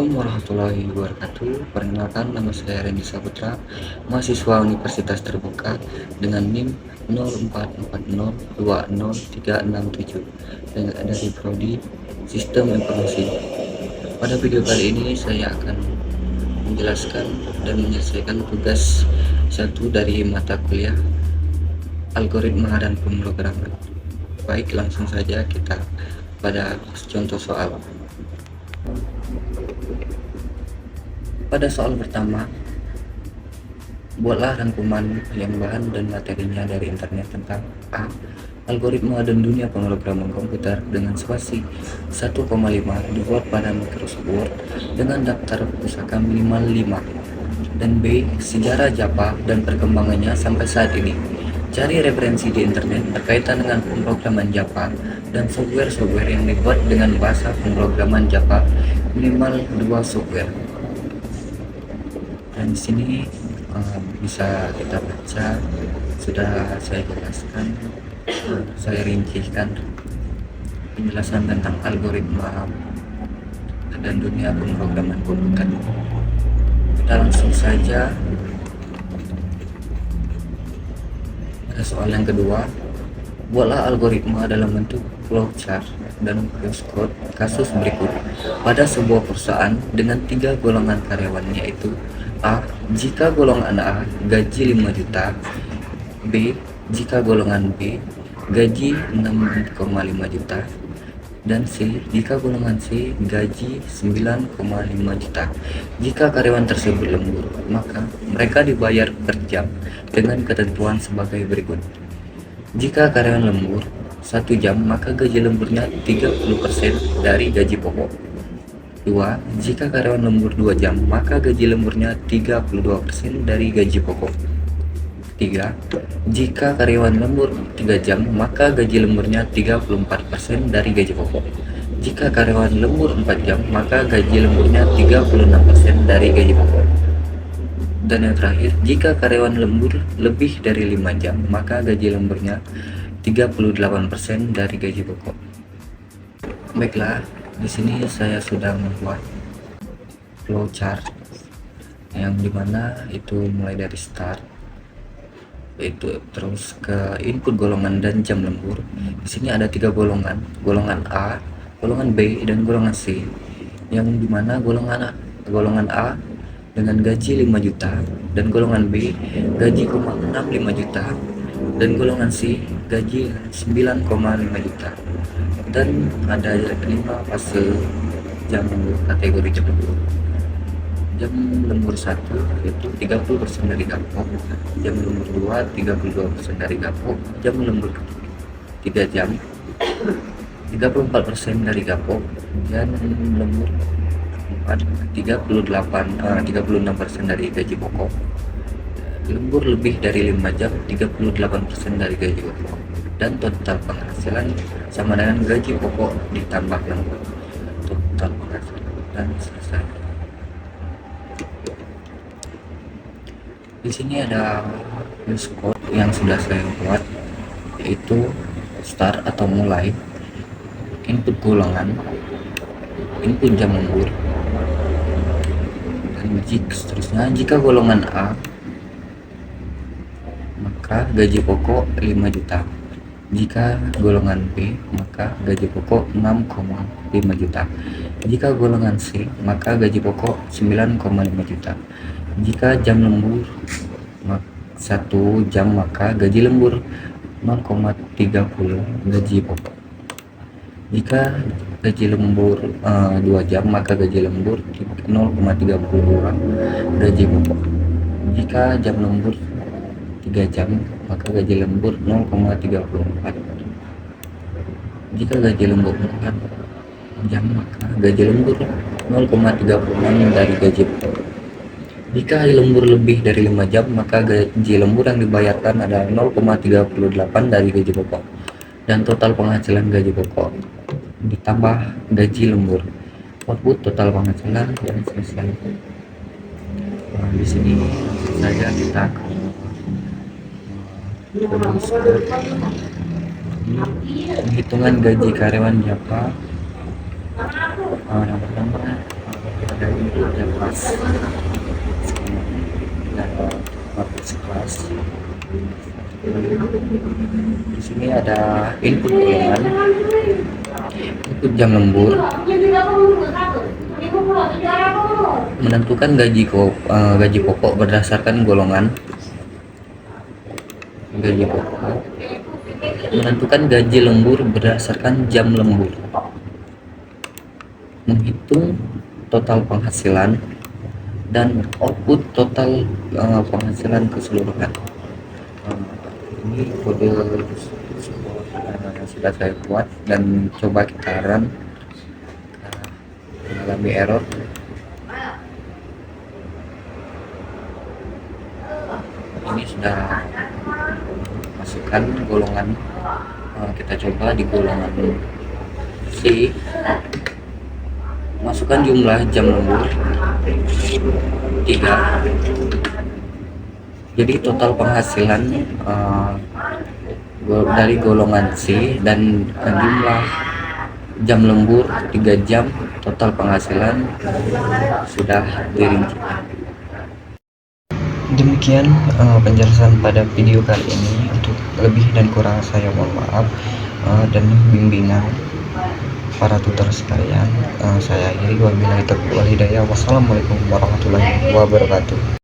Assalamualaikum warahmatullahi wabarakatuh. Perkenalkan, nama saya Randy Saputra, mahasiswa Universitas Terbuka dengan NIM 0440203667 dari Prodi Sistem Informasi. Pada video kali ini saya akan menjelaskan dan menyelesaikan tugas satu dari mata kuliah Algoritma dan Pemrograman. Baik, langsung saja kita pada contoh soal. Pada soal pertama, buatlah rangkuman yang bahan dan materinya dari internet tentang A. Algoritma dan dunia pemrograman komputer dengan spasi 1,5 dibuat pada Microsoft Word dengan daftar pusaka minimal 5. Dan B. Sejarah Java dan perkembangannya sampai saat ini. Cari referensi di internet berkaitan dengan pemrograman Java dan software-software yang dibuat dengan bahasa pemrograman Java minimal 2 software. Dan di sini bisa kita baca, sudah saya jelaskan, saya rincikan penjelasan tentang algoritma dan dunia pemrograman komputer. Kita langsung saja pada soal yang kedua. Buatlah algoritma dalam bentuk flowchart dan postcode kasus berikut pada sebuah perusahaan dengan 3 golongan karyawan, yaitu A. Jika golongan A gaji 5 juta, B. Jika golongan B gaji 6,5 juta, dan C. Jika golongan C gaji 9,5 juta. Jika karyawan tersebut lembur, maka mereka dibayar per jam dengan ketentuan sebagai berikut. Jika karyawan lembur 1 jam, maka gaji lemburnya 30% dari gaji pokok. 2. Jika karyawan lembur 2 jam, maka gaji lemburnya 32% dari gaji pokok. 3. Jika karyawan lembur 3 jam, maka gaji lemburnya 34% dari gaji pokok. Jika karyawan lembur 4 jam, maka gaji lemburnya 36% dari gaji pokok. Dan yang terakhir, jika karyawan lembur lebih dari 5 jam, maka gaji lemburnya 38% dari gaji pokok. Baiklah, di sini saya sudah membuat flowchart yang dimana itu mulai dari start, itu terus ke input golongan dan jam lembur. Di sini ada 3 golongan, golongan A, golongan B, dan golongan C. Yang dimana golongan A dengan gaji 5 juta, dan golongan B gaji 65 juta, dan golongan C gaji 9,5 juta. Dan ada 5 fase jam lembur, kategori jam lembur. Jam lembur 1 itu 30% dari gapok, jam lembur 2 32% dari gapok, jam lembur 3 jam 34% dari gapok, dan lembur 4 36% dari gaji pokok. Lembur lebih dari 5 jam 38% dari gaji pokok, dan total penghasilan sama dengan gaji pokok ditambah lembur. Total penghasilan, dan selesai. Di sini ada use code yang sudah saya buat, yaitu start atau mulai, input golongan, input jam lembur, dan seterusnya. Jika golongan A, maka gaji pokok 5 juta. Jika golongan B, maka gaji pokok 6,5 juta. Jika golongan C, maka gaji pokok 9,5 juta. Jika jam lembur 1 jam, maka gaji lembur 0,30 gaji pokok. Jika gaji lembur 2 jam, maka gaji lembur 0,32 gaji pokok. Jika jam lembur 3 jam, maka gaji lembur 0,34. Jika gaji lembur 4 jam, maka gaji lembur 0,36 dari gaji pokok. Jika lembur lebih dari 5 jam, maka gaji lembur yang dibayarkan adalah 0,38 dari gaji pokok, dan total penghasilan gaji pokok ditambah gaji lembur. Output total penghasilan yang selesai. Nah, di sini saja kita terus penghitungan gaji karyawan Java. Yang pertama, gaji inputnya kelas dan matrix kelas. Di sini ada input golongan, input jam lembur, menentukan gaji pokok berdasarkan golongan, gaji pokok, menentukan gaji lembur berdasarkan jam lembur, menghitung total penghasilan dan output total penghasilan keseluruhan. Ini kode yang sudah saya buat dan coba kita run, mengalami error. Ini sudah masukkan golongan, kita coba di golongan C, masukkan jumlah jam lembur 3. Jadi total penghasilan dari golongan C dan jumlah jam lembur 3 jam, total penghasilan sudah dirinci. Demikian penjelasan pada video kali ini. Untuk lebih dan kurang saya mohon maaf, dan bimbingan para tutor sekalian saya akhiri. Wabillahi taufiq wal hidayah. Wassalamualaikum warahmatullahi wabarakatuh.